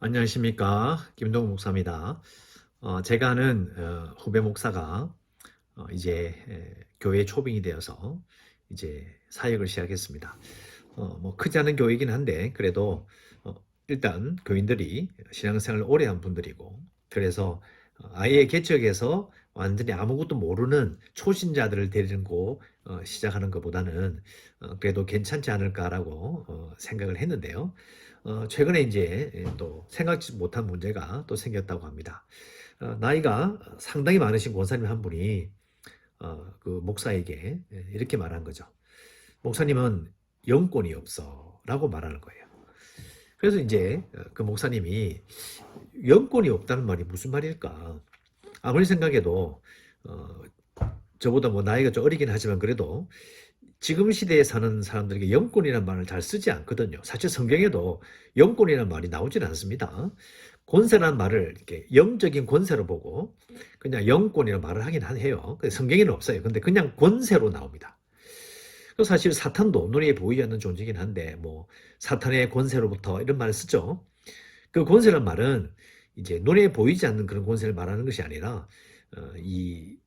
안녕하십니까. 김동욱 목사입니다. 제가 아는 후배 목사가 이제 교회 초빙이 되어서 이제 사역을 시작했습니다. 뭐 크지 않은 교회이긴 한데 그래도 일단 교인들이 신앙생활을 오래 한 분들이고, 그래서 아예 개척해서 완전히 아무것도 모르는 초신자들을 데리고 시작하는 것보다는 그래도 괜찮지 않을까라고 생각을 했는데요. 최근에 이제 또 생각지 못한 문제가 또 생겼다고 합니다. 나이가 상당히 많으신 권사님 한 분이 그 목사에게 이렇게 말한 거죠. 목사님은 영권이 없어 라고 말하는 거예요. 그래서 이제 그 목사님이 영권이 없다는 말이 무슨 말일까? 아무리 생각해도 저보다 뭐 나이가 좀 어리긴 하지만 그래도 지금 시대에 사는 사람들에게 영권이라는 말을 잘 쓰지 않거든요. 사실 성경에도 영권이라는 말이 나오지는 않습니다. 권세라는 말을 이렇게 영적인 권세로 보고 그냥 영권이라는 말을 하긴 해요. 성경에는 없어요. 근데 그냥 권세로 나옵니다. 사실 사탄도 눈에 보이지 않는 존재이긴 한데 뭐 사탄의 권세로부터 이런 말을 쓰죠. 그 권세란 말은 이제 눈에 보이지 않는 그런 권세를 말하는 것이 아니라 이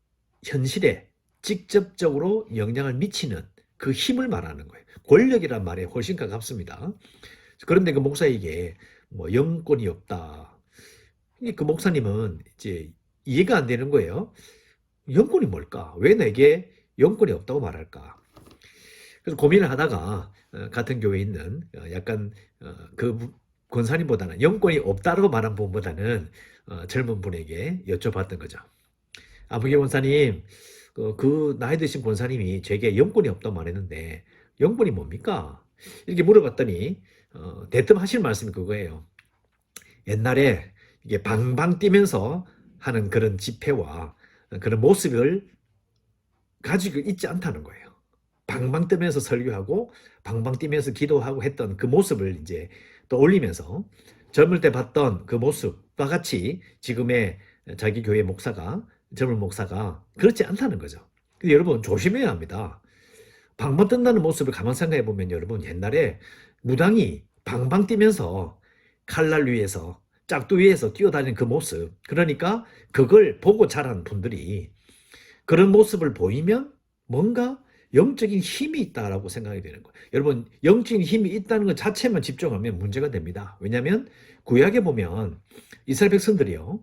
현실에 직접적으로 영향을 미치는 그 힘을 말하는 거예요. 권력이란 말에 훨씬 가깝습니다. 그런데 그 목사에게 뭐 영권이 없다. 그 목사님은 이제 이해가 안 되는 거예요. 영권이 뭘까? 왜 내게 영권이 없다고 말할까? 그래서 고민을 하다가 같은 교회에 있는 약간 그 권사님보다는 영권이 없다고 말한 분보다는 젊은 분에게 여쭤봤던 거죠. 아무개 권사님, 그 나이 드신 권사님이 제게 영권이 없다고 말했는데 영권이 뭡니까? 이렇게 물어봤더니 대뜸 하실 말씀이 그거예요. 옛날에 이게 방방 뛰면서 하는 그런 집회와 그런 모습을 가지고 있지 않다는 거예요. 방방 뛰면서 설교하고 방방 뛰면서 기도하고 했던 그 모습을 이제 또 올리면서 젊을 때 봤던 그 모습과 같이 지금의 자기 교회 목사가, 젊은 목사가 그렇지 않다는 거죠. 근데 여러분 조심해야 합니다. 방방 뜬다는 모습을 가만 생각해 보면 여러분 옛날에 무당이 방방 뛰면서 칼날 위에서 짝두 위에서 뛰어다니는 그 모습, 그러니까 그걸 보고 자란 분들이 그런 모습을 보이면 뭔가 영적인 힘이 있다라고 생각이 되는 거예요. 여러분, 영적인 힘이 있다는 것 자체만 집중하면 문제가 됩니다. 왜냐하면 구약에 보면 이스라엘 백성들이요,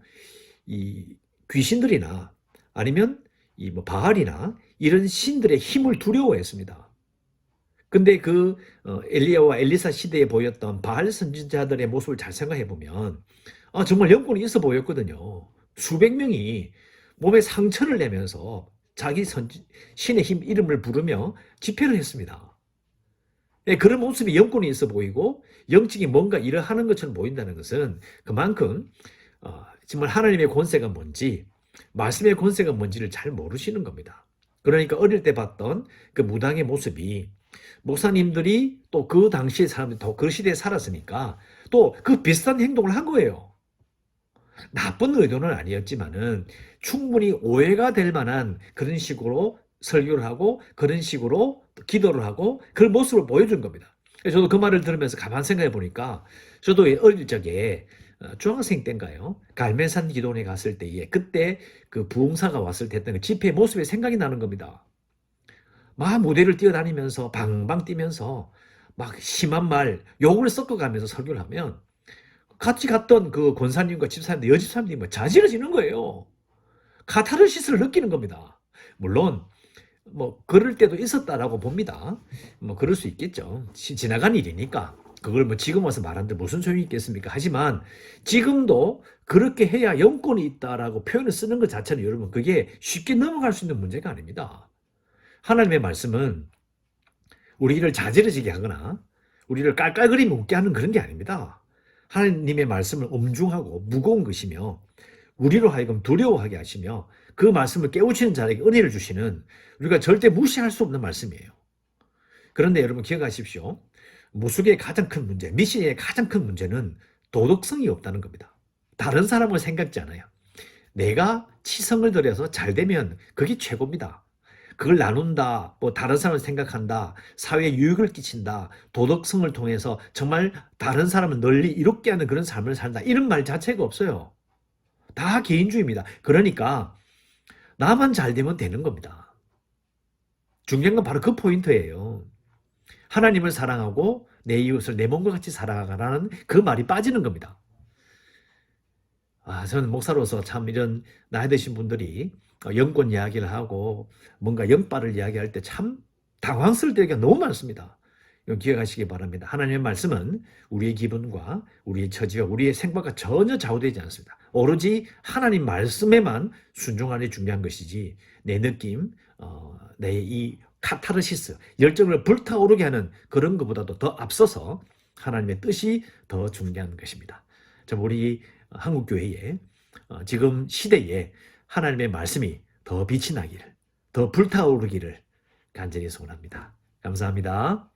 이 귀신들이나 아니면 이 뭐 바알이나 이런 신들의 힘을 두려워했습니다. 근데 그 엘리야와 엘리사 시대에 보였던 바알 선지자들의 모습을 잘 생각해 보면 정말 영권이 있어 보였거든요. 수백 명이 몸에 상처를 내면서 자기 신의 힘 이름을 부르며 집회를 했습니다. 네, 그런 모습이 영권이 있어 보이고 영적인 뭔가 일을 하는 것처럼 보인다는 것은 그만큼 정말 하나님의 권세가 뭔지, 말씀의 권세가 뭔지를 잘 모르시는 겁니다. 그러니까 어릴 때 봤던 그 무당의 모습이 목사님들이 또 그 당시의 사람들이 더 그 시대에 살았으니까 또 그 비슷한 행동을 한 거예요. 나쁜 의도는 아니었지만은 충분히 오해가 될 만한 그런 식으로 설교를 하고 그런 식으로 기도를 하고 그런 모습을 보여준 겁니다. 저도 그 말을 들으면서 가만 생각해 보니까 저도 어릴 적에 중학생 때인가요? 갈매산 기도원에 갔을 때에 그때 그 부흥사가 왔을 때 했던 그 집회 모습이 생각이 나는 겁니다. 막 무대를 뛰어다니면서 방방 뛰면서 막 심한 말 욕을 섞어가면서 설교를 하면 같이 갔던 그 권사님과 집사님들, 여집사님들이 뭐 자지러지는 거예요. 카타르시스를 느끼는 겁니다. 물론 뭐 그럴 때도 있었다라고 봅니다. 뭐 그럴 수 있겠죠. 지나간 일이니까. 그걸 뭐 지금 와서 말하는데 무슨 소용이 있겠습니까? 하지만 지금도 그렇게 해야 영권이 있다라고 표현을 쓰는 것 자체는 여러분 그게 쉽게 넘어갈 수 있는 문제가 아닙니다. 하나님의 말씀은 우리를 자지러지게 하거나 우리를 깔깔거리며 웃게 하는 그런 게 아닙니다. 하나님의 말씀은 엄중하고 무거운 것이며 우리로 하여금 두려워하게 하시며 그 말씀을 깨우치는 자에게 은혜를 주시는, 우리가 절대 무시할 수 없는 말씀이에요. 그런데 여러분 기억하십시오. 무속의 가장 큰 문제, 미신의 가장 큰 문제는 도덕성이 없다는 겁니다. 다른 사람을 생각지 않아요. 내가 치성을 들여서 잘 되면 그게 최고입니다. 그걸 나눈다, 뭐 다른 사람을 생각한다, 사회에 유익을 끼친다, 도덕성을 통해서 정말 다른 사람을 널리 이롭게 하는 그런 삶을 산다. 이런 말 자체가 없어요. 다 개인주의입니다. 그러니까 나만 잘 되면 되는 겁니다. 중요한 건 바로 그 포인트예요. 하나님을 사랑하고 내 이웃을 내 몸과 같이 사랑하라는 그 말이 빠지는 겁니다. 저는 목사로서 참 이런 나이 드신 분들이 영권 이야기를 하고 뭔가 영바를 이야기할 때 참 당황스러울 때가 너무 많습니다. 이거 기억하시기 바랍니다. 하나님의 말씀은 우리의 기분과 우리의 처지와 우리의 생각과 전혀 좌우되지 않습니다. 오로지 하나님 말씀에만 순종하는 게 중요한 것이지 내 느낌, 내 이 카타르시스, 열정을 불타오르게 하는 그런 것보다도 더 앞서서 하나님의 뜻이 더 중요한 것입니다. 우리 한국교회에 지금 시대에 하나님의 말씀이 더 빛이 나기를, 더 불타오르기를 간절히 소원합니다. 감사합니다.